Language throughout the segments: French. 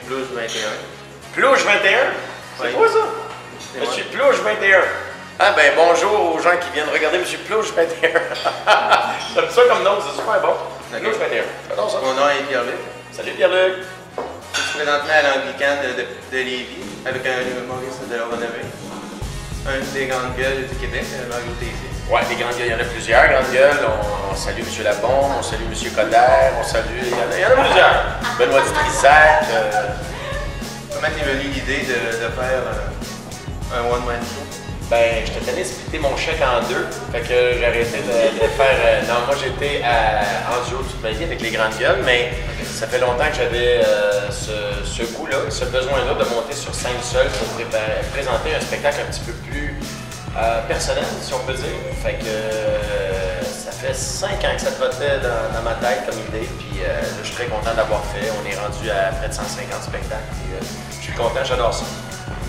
Plouche 21. Plouche 21? C'est quoi ça? Monsieur Plouche 21. Ah ben bonjour aux gens qui viennent regarder Monsieur Plouche 21. J'aime ça comme nom, c'est super bon. Plouche 21. J'adore ça. Mon nom est Pierre-Luc. Salut Pierre-Luc. Je suis présentement à l'Anglican de Lévis avec un humoriste de la Renommée. Un des grandes gueules du Québec, Mario Tessier. Ouais, les grandes gueules, il y en a plusieurs grandes gueules. On salue M. Labon, on salue M. Coderre, on salue. Il y en a plusieurs. Benoît Dutrisac. Comment t'es venu l'idée de faire un one-man show? Ben, je te tenais splitter mon chèque en deux. Fait que j'ai arrêté de faire. Non, moi j'étais en duo toute ma vie avec les grandes gueules, mais ça fait longtemps que j'avais ce goût-là, ce besoin-là de monter sur scène seul pour présenter un spectacle un petit peu plus personnel, si on peut dire. Fait que ça fait 5 ans que ça trottait dans ma tête comme idée, puis là, je suis très content d'avoir fait. On est rendu à près de 150 spectacles, puis je suis content, j'adore ça.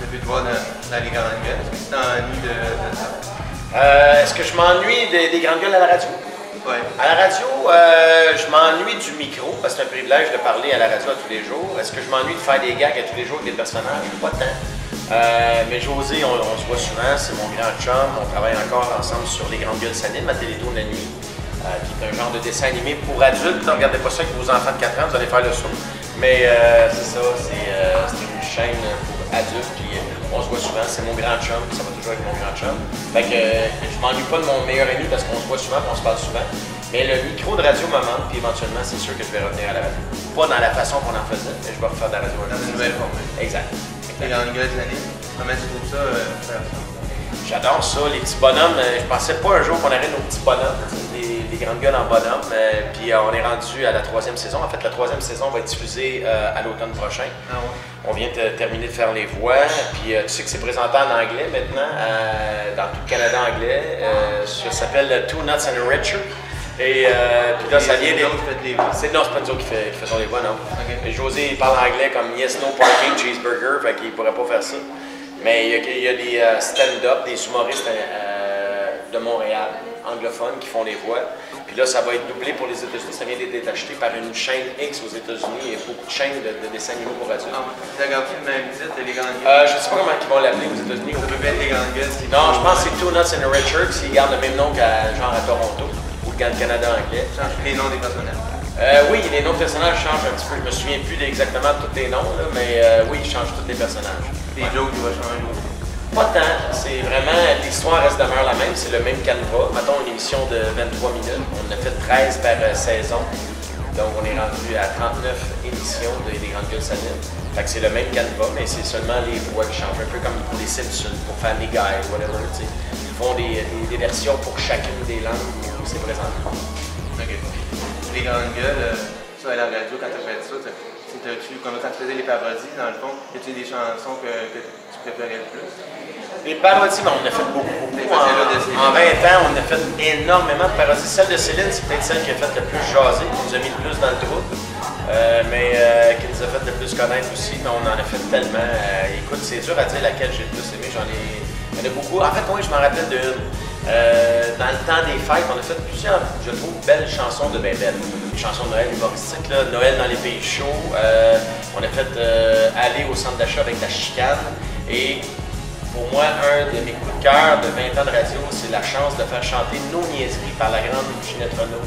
Depuis de voir dans les grandes gueules, est-ce que tu t'ennuies de ça? Est-ce que je m'ennuie des grandes gueules à la radio? Oui. À la radio, je m'ennuie du micro, parce que c'est un privilège de parler à la radio à tous les jours. Est-ce que je m'ennuie de faire des gags à tous les jours avec des personnages? Pas tant. Mais José, on se voit souvent, c'est mon grand chum. On travaille encore ensemble sur Les Grandes Gueules s'animent, à Télétoon la nuit, qui est un genre de dessin animé pour adultes. Ne regardez pas ça avec vos enfants de 4 ans, vous allez faire le saut. Mais c'est ça, c'est une chaîne pour adultes, puis on se voit souvent. C'est mon grand chum, ça va toujours avec mon grand chum. Fait que je m'ennuie pas de mon meilleur ami parce qu'on se voit souvent, on se parle souvent. Mais le micro de radio me manque, puis éventuellement, c'est sûr que je vais revenir à la radio. Pas dans la façon qu'on en faisait, mais je vais refaire de la radio. Dans une nouvelle formule. Exact. Les grandes gueules s'animent. Comment tu trouves ça, faire ça? J'adore ça, les petits bonhommes. Je pensais pas un jour qu'on aurait nos petits bonhommes, des grandes gueules en bonhomme. Puis on est rendu à la 3e saison. En fait, la 3e saison va être diffusée à l'automne prochain. Ah ouais. On vient de terminer de faire les voix. Puis tu sais que c'est présenté en anglais maintenant, dans tout le Canada anglais. Ça s'appelle Two Nuts and a Richer. Et puis là, ça vient des. C'est pas nous autres qui faisons les voix, non. Okay. José, il parle anglais comme Yes, No Parking, Cheeseburger, fait qu'il pourrait pas faire ça. Mais il y a des stand-up, des humoristes de Montréal, anglophones, qui font les voix. Puis là, ça va être doublé pour les États-Unis. Ça vient d'être acheté par une chaîne X aux États-Unis. Il y a beaucoup de chaînes de dessins animés pour adultes. Tu as gardé le même titre, les grandes gueules? Je sais pas comment ils vont l'appeler aux États-Unis. Ça peut être les grandes gueules. Non, je pense que c'est Two Nuts and a Richer, s'ils gardent le même nom genre à Toronto. Dans le Canada anglais. Change les noms des personnages? Oui, les noms de personnages changent un petit peu. Je me souviens plus exactement de tous les noms, là, mais oui, ils changent tous les personnages. Les jokes, ils vont changer aussi? Pas tant. C'est vraiment, l'histoire demeure la même. C'est le même canevas. Mettons une émission de 23 minutes. On a fait 13 par saison. Donc, on est rendu à 39 émissions des Grandes Gueules s'animent. Fait que c'est le même canevas, mais c'est seulement les voix qui changent. Un peu comme pour les Simpsons, pour Family Guy, whatever, tu sais. Ils font des versions pour chacune des langues où c'est présenté. OK. Les grandes gueules, ça à la radio, quand tu as fait ça, comme quand tu faisais les parodies, dans le fond, y a-tu des chansons que tu préférais le plus? Les parodies, ben, on en a fait beaucoup. En 20 ans, on a fait énormément de parodies. Celle de Céline, c'est peut-être celle qui a fait le plus jaser, qui nous a mis le plus dans le trou, mais qui nous a fait le plus connaître aussi. Mais on en a fait tellement. Écoute, c'est dur à dire laquelle j'ai le plus aimé. Il y en a beaucoup. En fait, moi, je m'en rappelle d'une. Dans le temps des fêtes, on a fait plusieurs, je trouve, belles chansons de Bébel. Des chansons de Noël humoristiques, là. Noël dans les pays chauds. On a fait aller au centre d'achat avec la chicane. Et pour moi, un de mes coups de cœur de 20 ans de radio, c'est la chance de faire chanter Nos niaiseries par la grande Ginette Renault,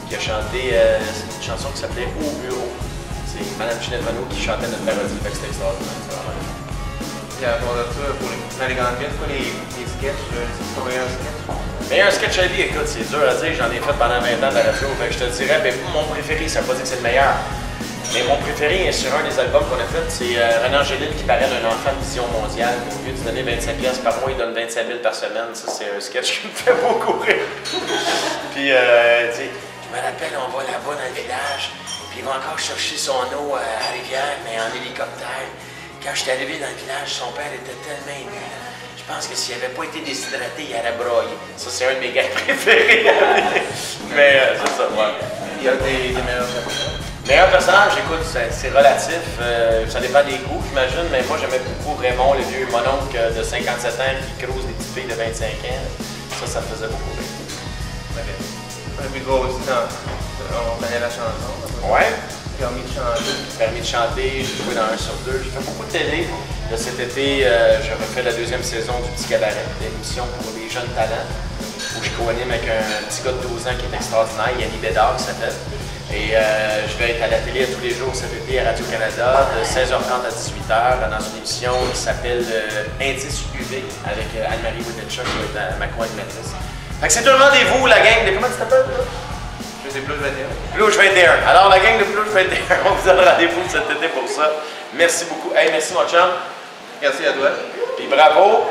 qui a chanté une chanson qui s'appelait Au bureau. C'est Mme Ginette Renault qui chantait notre parodie. Fait que c'était extraordinaire. Et à part de ça, dans les grandes gueules, les sketchs, c'est ton meilleur sketch? Meilleur sketch à vie, écoute, c'est dur à dire, j'en ai fait pendant 20 ans de la radio, fait que je te dirais, ben, mon préféré, ça veut pas dire que c'est le meilleur, mais mon préféré sur un des albums qu'on a fait, c'est René Angélil qui parraine un enfant de vision mondiale. Au lieu de donner 25$ par mois, il donne 25 000 par semaine. Ça, c'est un sketch qui me fait beaucoup rire. Puis, tu sais, je me rappelle, on va là-bas dans le village, puis il va encore chercher son eau à la rivière, mais en hélicoptère. Quand je suis arrivé dans le village, son père était tellement ému. Je pense que s'il n'avait pas été déshydraté, il aurait broyé. Ça, c'est un de mes gars préférés. Mais c'est ça, ouais. Il y a des meilleurs personnages. Meilleur personnage, écoute, c'est relatif. Ça dépend des goûts, j'imagine. Mais moi, j'aimais beaucoup Raymond, le vieux mononcle de 57 ans qui crouse des petites filles de 25 ans. Ça me faisait beaucoup rire. Okay. Un plus gros aussi, on connaît la chanson. Ouais. Permis de chanter. Permis de chanter, j'ai joué dans 1 sur 2. J'ai fait beaucoup de télé. Là, cet été, je refais la 2e saison du Petit Cabaret, l'émission pour les jeunes talents, où je co-anime avec un petit gars de 12 ans qui est extraordinaire, Yannick Bédard qui s'appelle. Et je vais être à la télé tous les jours cet été à Radio-Canada de 16h30 à 18h dans une émission qui s'appelle Indice UV avec Anne-Marie Woodetcha qui va être ma co-animatrice. Fait que c'est un rendez-vous, la gang de... Comment tu t'appelles, là? Je faisais Plouche 21. Plouche 21. Alors, la gang de Plouche 21, on vous donne rendez-vous cet été pour ça. Merci beaucoup. Hey, merci, mon chum. Merci à toi. Puis bravo.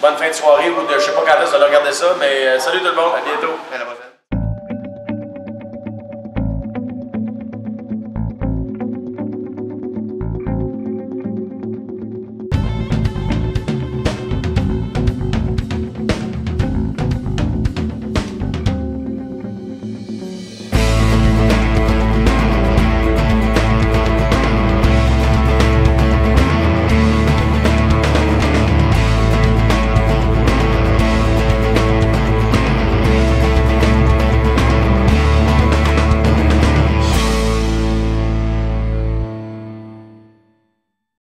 Bonne fin de soirée ou de je sais pas quand est-ce que vous allez regarder ça, mais salut tout le monde. À bientôt. À la prochaine.